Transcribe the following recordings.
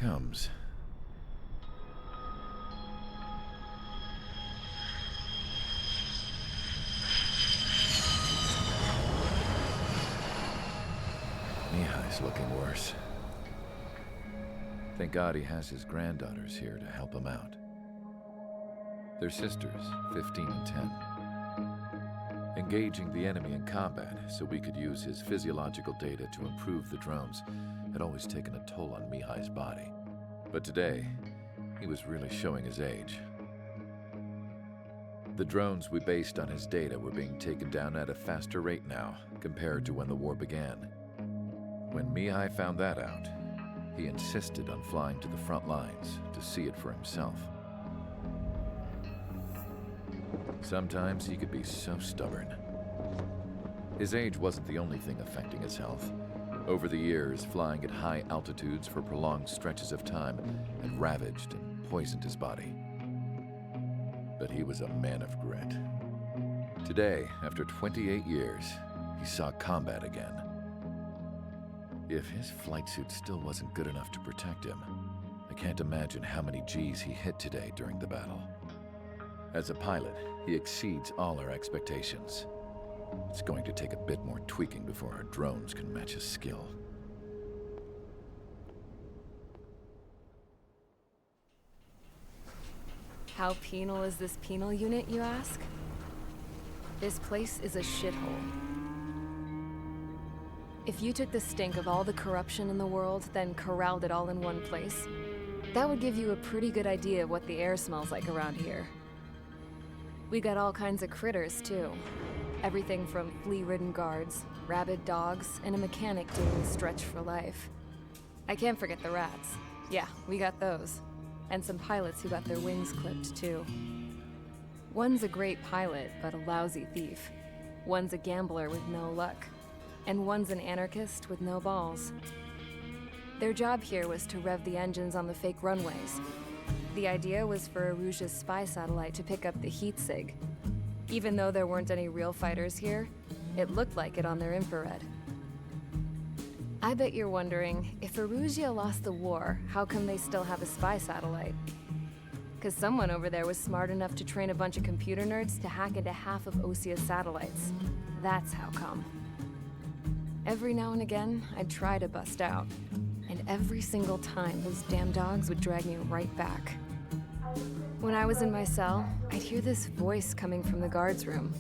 comes. Mihai's looking worse. Thank God he has his granddaughters here to help him out. They're sisters, 15 and 10. Engaging the enemy in combat so we could use his physiological data to improve the drones had always taken a toll on Mihai's body. But today, he was really showing his age. The drones we based on his data were being taken down at a faster rate now compared to when the war began. When Mihai found that out, he insisted on flying to the front lines to see it for himself. Sometimes he could be so stubborn. His age wasn't the only thing affecting his health. Over the years, flying at high altitudes for prolonged stretches of time had ravaged and poisoned his body. But he was a man of grit. Today, after 28 years, he saw combat again. If his flight suit still wasn't good enough to protect him, I can't imagine how many Gs he hit today during the battle. As a pilot, he exceeds all our expectations. It's going to take a bit more tweaking before our drones can match his skill. How penal is this penal unit, you ask? This place is a shithole. If you took the stink of all the corruption in the world, then corralled it all in one place, that would give you a pretty good idea of what the air smells like around here. We got all kinds of critters, too. Everything from flea-ridden guards, rabid dogs, and a mechanic doing the stretch for life. I can't forget the rats. Yeah, we got those. And some pilots who got their wings clipped, too. One's a great pilot, but a lousy thief. One's a gambler with no luck. And one's an anarchist with no balls. Their job here was to rev the engines on the fake runways. The idea was for Aruja's spy satellite to pick up the heat sig. Even though there weren't any real fighters here, it looked like it on their infrared. I bet you're wondering, if Aruja lost the war, how come they still have a spy satellite? Because someone over there was smart enough to train a bunch of computer nerds to hack into half of Osia's satellites. That's how come. Every now and again, I'd try to bust out. And every single time, those damn dogs would drag me right back. When I was in my cell, I'd hear this voice coming from the guards room.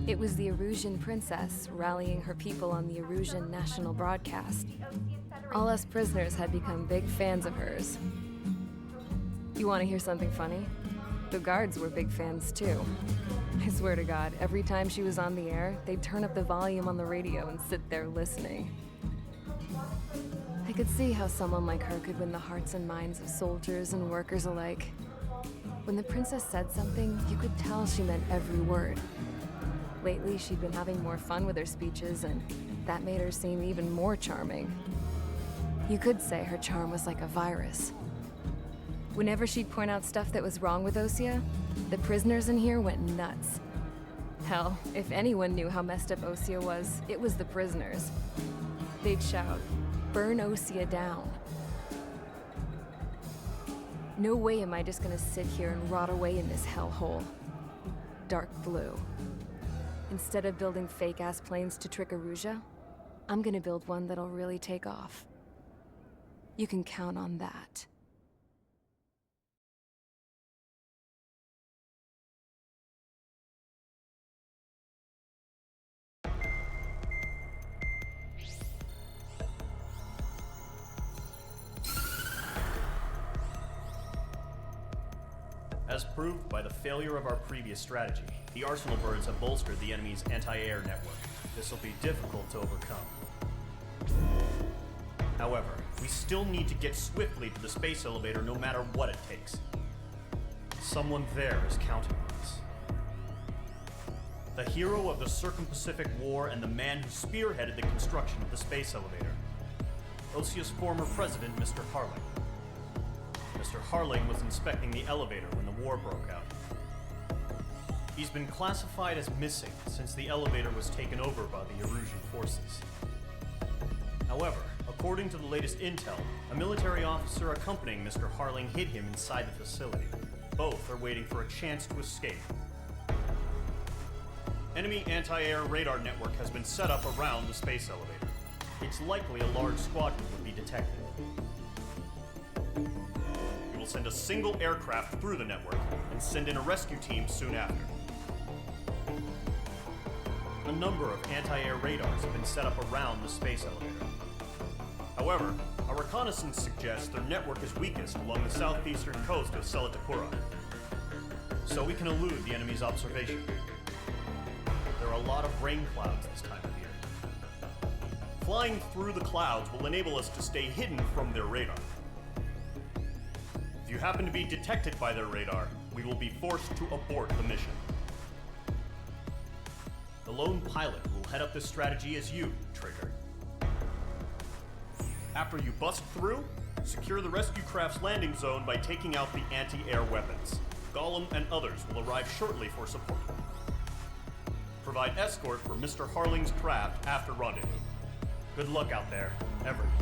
It was the Arusian princess rallying her people on the Arusian national broadcast. All us prisoners had become big fans of hers. You want to hear something funny? The guards were big fans too. I swear to God, every time she was on the air, they'd turn up the volume on the radio and sit there listening. I could see how someone like her could win the hearts and minds of soldiers and workers alike. When the princess said something, you could tell she meant every word. Lately, she'd been having more fun with her speeches, and that made her seem even more charming. You could say her charm was like a virus. Whenever she'd point out stuff that was wrong with Osia, the prisoners in here went nuts. Hell, if anyone knew how messed up Osia was, it was the prisoners. They'd shout, "Burn Osia down." No way am I just gonna sit here and rot away in this hellhole. Dark blue. Instead of building fake-ass planes to trick Aruja, I'm gonna build one that'll really take off. You can count on that. As proved by the failure of our previous strategy, the Arsenal birds have bolstered the enemy's anti-air network. This will be difficult to overcome. However, we still need to get swiftly to the space elevator no matter what it takes. Someone there is counting on us. The hero of the Circum-Pacific War and the man who spearheaded the construction of the space elevator. Osia's former president, Mr. Harling. Mr. Harling was inspecting the elevator when the war broke out. He's been classified as missing since the elevator was taken over by the Erusian forces. However, According to the latest intel, a military officer accompanying Mr. Harling hid him inside the facility. Both are waiting for a chance to escape. Enemy anti-air radar network has been set up around the space elevator. It's likely a large squadron would be detected. We will send a single aircraft through the network and send in a rescue team soon after. A number of anti-air radars have been set up around the space elevator. However, our reconnaissance suggests their network is weakest along the southeastern coast of Selatakura, so we can elude the enemy's observation. There are a lot of rain clouds this time of year. Flying through the clouds will enable us to stay hidden from their radar. If you happen to be detected by their radar, we will be forced to abort the mission. The lone pilot will head up this strategy as you, Trigger. After you bust through, secure the rescue craft's landing zone by taking out the anti-air weapons. Gollum and others will arrive shortly for support. Provide escort for Mr. Harling's craft after rendezvous. Good luck out there, everyone.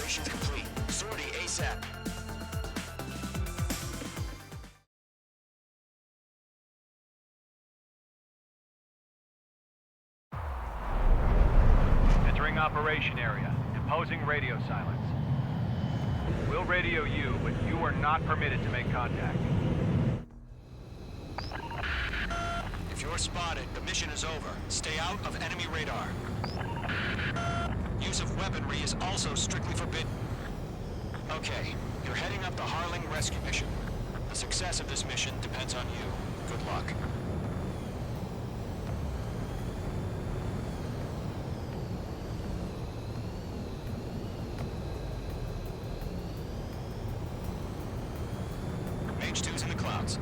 Preparations complete. Sortie ASAP. Entering operation area. Imposing radio silence. We'll radio you, but you are not permitted to make contact. If you're spotted, the mission is over. Stay out of enemy radar. Use of weaponry is also strictly forbidden. Okay, you're heading up the Harling rescue mission. The success of this mission depends on you. Good luck. Mage 2's in the clouds.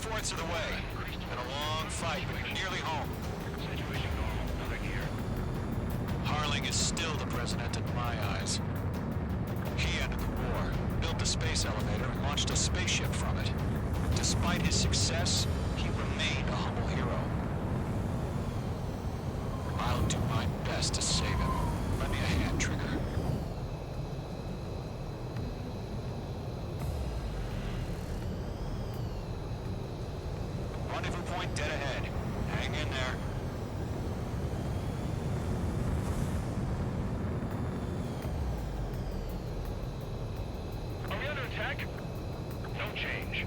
3/4 of the way. Been a long fight, but you're nearly home. Harling is still the president in my eyes. He ended the war, built the space elevator, and launched a spaceship from it. Despite his success, he remained a humble hero. I'll do my best to save him. Lend me a hand, Trigger. Rendezvous point dead ahead. Hang in there. Are we under attack? No change.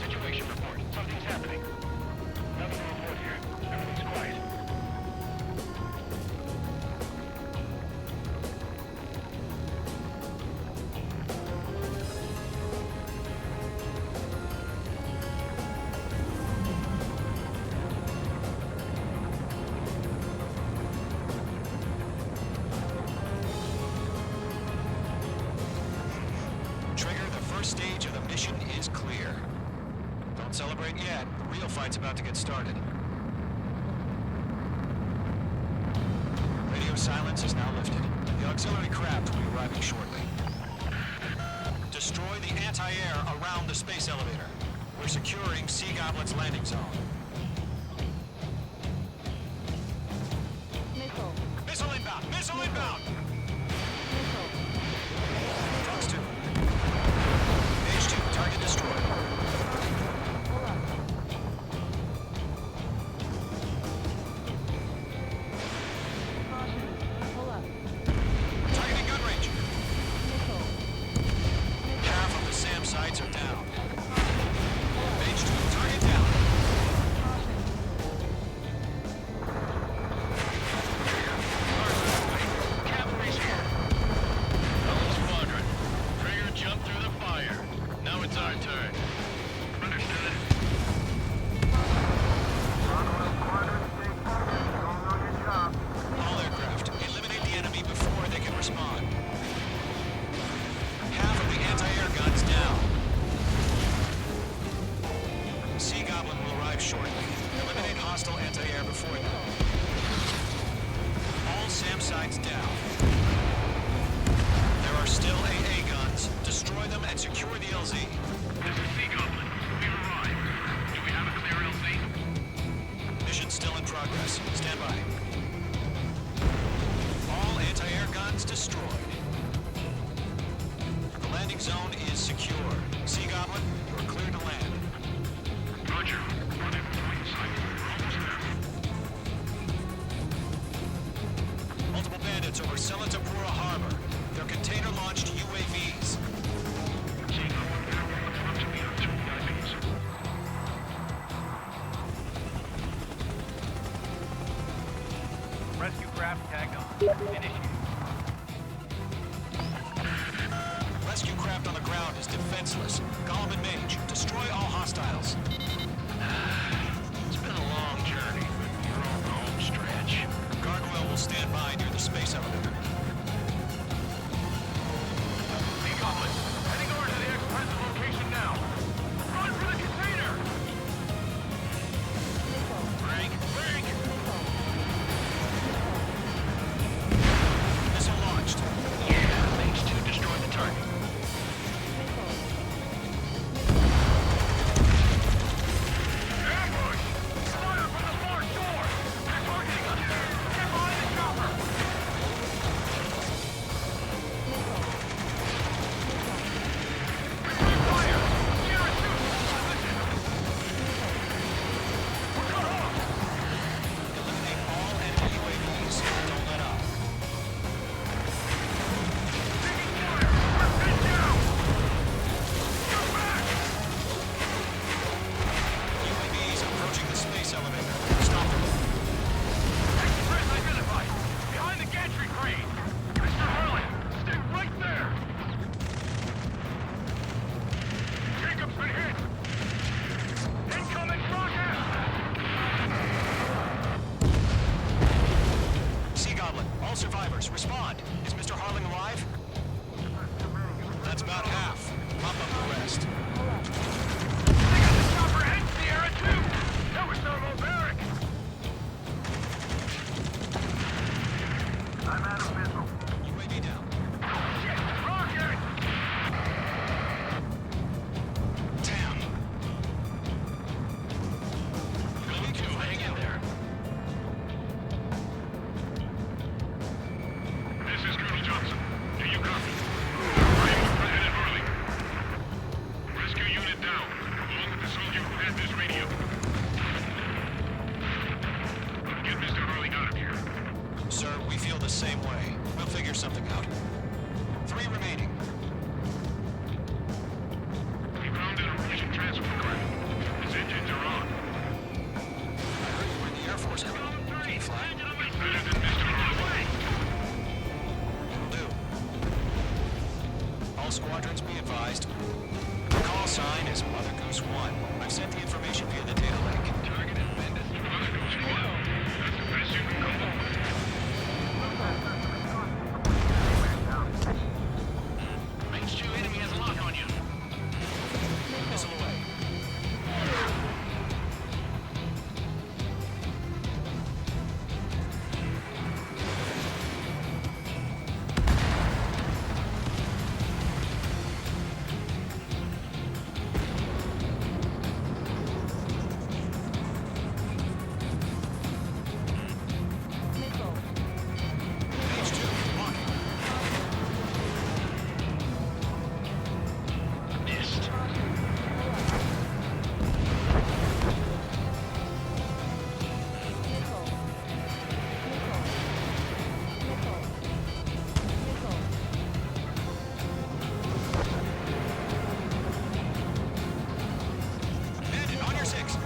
Situation report. Something's happening. Nothing to report here. Everything's quiet. Trigger, the first stage of the mission is clear. Don't celebrate yet. The real fight's about to get started. Radio silence is now lifted. The auxiliary craft will be arriving shortly. Destroy the anti-air around the space elevator. We're securing Sea Goblin's landing zone. Missile. Missile inbound! Missile inbound! Missile. Fox 2. Page 2, target destroyed. Pull up. Caution. Pull up. Targeting gun range. Missile. Half of the SAM sites are down. Pull up. Page 2, target down. Caution. Cavalry's here. Hello, Squadron. Trigger jumped through the fire. Now it's our turn. Understood. All aircraft, eliminate the enemy before they can respond. Half of the anti-air guns down. Sea Goblin will arrive shortly. Eliminate hostile anti-air before them. All SAM sites down. There are still AA guns. Destroy them and secure the LZ. This is Sea Goblin. We've arrived. Do we have a clear LZ? Mission still in progress. Stand by. All anti-air guns destroyed. The landing zone is secure. Sea Goblin, you're clear to land. Roger. Running point sight. We're almost there. Multiple bandits over Selatapura Harbor. They're container-launched UAVs. Sea Goblin, they're up to me on 2 IPs. Rescue craft tagged on. Initiate. Rescue craft on the ground is defenseless. Gollum and Mage, destroy all hostiles. It's been a long journey, but we're on the home stretch. Gargoyle will stand by near the space elevator. Sea Goblin, heading over to the express location now. Run for the container! Missile. Break! Break! Missile. Missile launched. Yeah, thanks to destroy the target. Missile. Ambush! Fire from the far shore! They're targeting us! Get behind the chopper! That's about half. Pop up the rest. They got the chopper and Sierra too! That was thermobaric! I'm out of missile. UAV down. Shit! Rocket! Damn. Going to hang in there. This is Colonel Johnson. Do you copy? I am with President Harley. Rescue unit down, along with the soldier who had this radio. Get Mr. Harley out of here. Sir, we feel the same way. We'll figure something out. 3 remaining. We found an Russian transport craft. His engines are on. I heard you were in the Air Force, Colonel. Can you fly? Better than Mr. Harley. Will do. All squadrons be advised. The call sign is Mother Goose 1. I've sent the information via the data link. Target is Bendis. Mother Goose 1. That's the best you can call. Range 2 enemy has a lock on you. Missile away. Range 2, locking. Missed. Bandit, on your 6.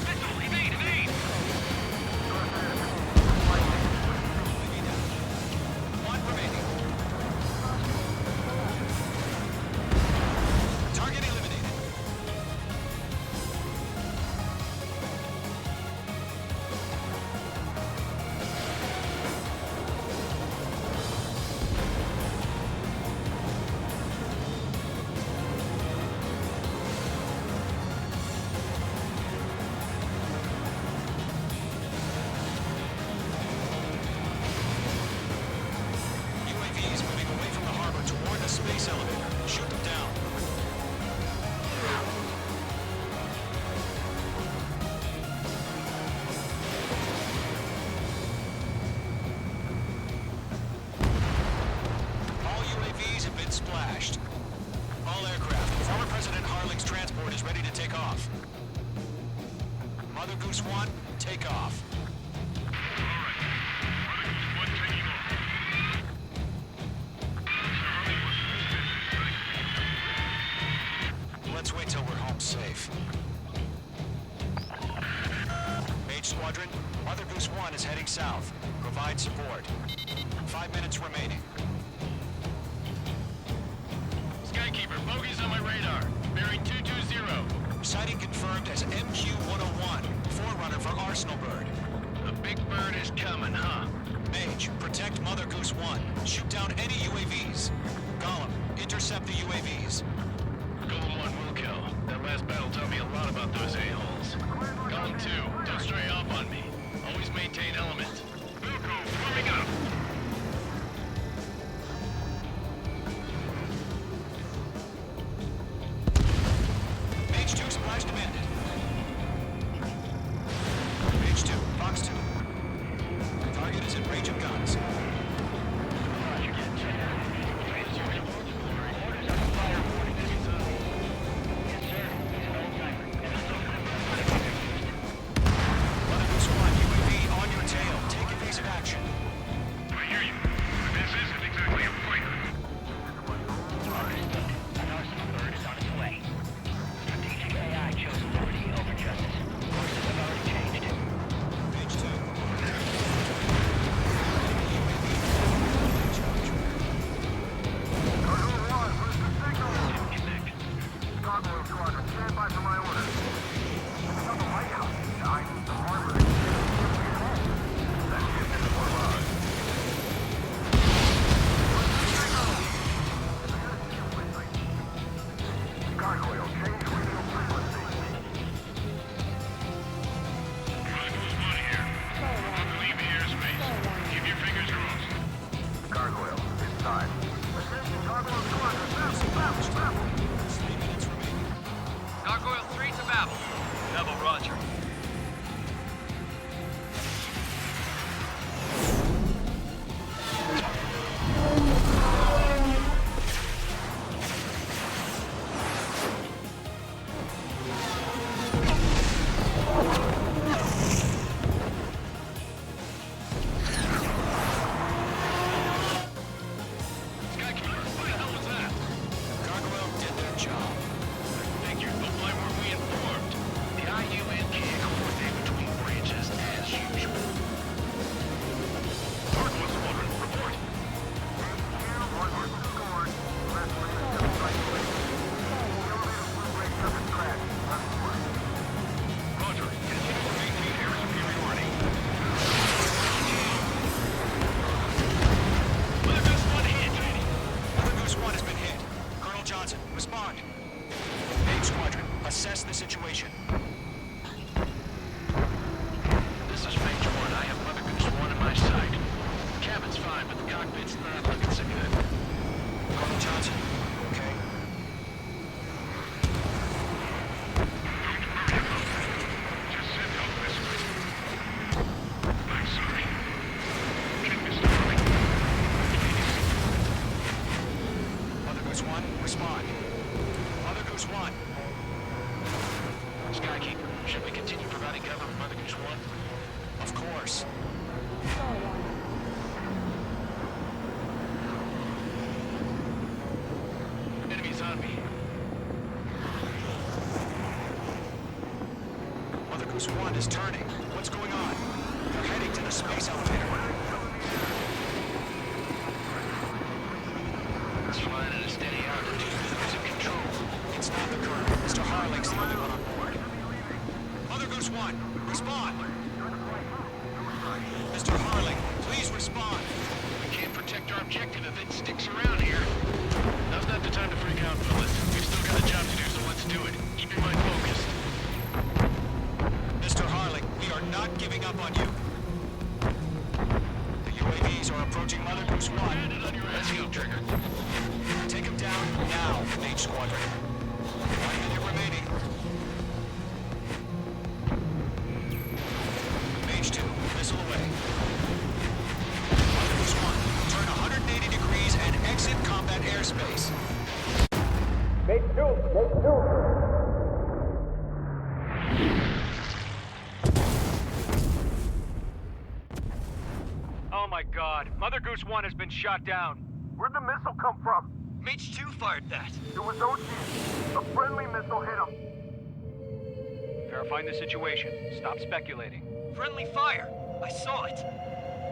Missile, evade, evade! UAV down. 1 remaining. Target eliminated. UAVs moving away from the harbor toward the space elevator. Shoot them down. All UAVs have been splashed. All aircraft. Former President Harling's transport is ready to take off. Mother Goose 1, take off. One taking off. Let's wait till we're home safe. Mage Squadron, Mother Goose 1 is heading south. Provide support. 5 minutes remaining. Skykeeper, bogeys on my radar. Bearing 220. Sighting confirmed as MQ-101, forerunner for Arsenal Bird. The big bird is coming, huh? Mage, protect Mother Goose 1. Shoot down any UAVs. Gollum, intercept the UAVs. Golem 1 will kill. That last battle taught me a lot about those a-holes. Golem 2, don't stray off on me. Always maintain element. Wilco, coming up! Mage 2 splash demanded. Mage 2, Fox 2. Target is in range of guns. Mother Goose 1, UAV on your tail. Take evasive action. Gargoyle 3 to Babel. Babel, roger. Respond. Main Squadron, assess the situation. This is Mage 1. I have Mother Goose 1 in my sight. Cabin's fine, but the cockpit's not looking so good. Colonel Johnson, okay? Just send help this way. I'm sorry. Get Mr. Harling. Mother Goose 1, respond. Mother Goose 1. Skykeeper, should we continue providing cover for Mother Goose 1? Of course. Enemies on me. Mother Goose 1 is turning. What's going on? They're heading to the space elevator. It's flying at a steady altitude. Losing control. It's not the Colonel. Mr. Harling's the only one on board. Mother Goose 1, respond! Mr. Harling, please respond! We can't protect our objective if it sticks around here. Now's not the time to freak out, fellas. We've still got a job to do, so let's do it. Keep your mind focused. Mr. Harling, we are not giving up on you. The UAVs are approaching Mother Goose 1. Let's go, Trigger. Take him down now, Mage Squadron. 1 minute remaining. Mage 2, missile away. Mother Goose 1, turn 180 degrees and exit combat airspace. Oh my god, Mother Goose 1 has been shot down. Where'd the missile come from? Mage 2 fired that. It was OG. A friendly missile hit him. Verifying the situation. Stop speculating. Friendly fire. I saw it.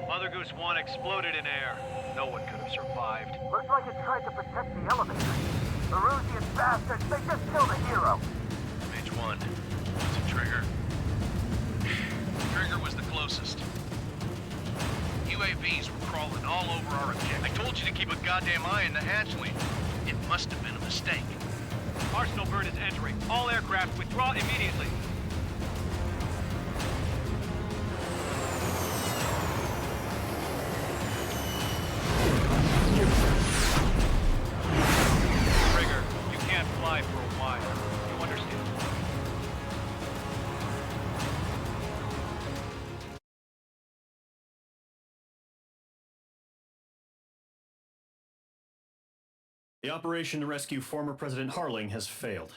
Mother Goose 1 exploded in air. No one could have survived. Looks like it tried to protect the elevator. The Rusian bastards, they just killed a hero. Mage 1. Was it Trigger? Trigger was the closest. UAVs were crawling all over our objective. I told you to keep a goddamn eye on the hatchway. It must have been a mistake. Arsenal bird is entering. All aircraft withdraw immediately. Trigger, you can't fly for a while. You understand? The operation to rescue former President Harling has failed.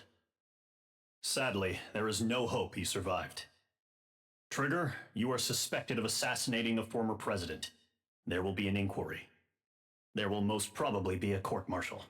Sadly, there is no hope he survived. Trigger, you are suspected of assassinating a former president. There will be an inquiry. There will most probably be a court-martial.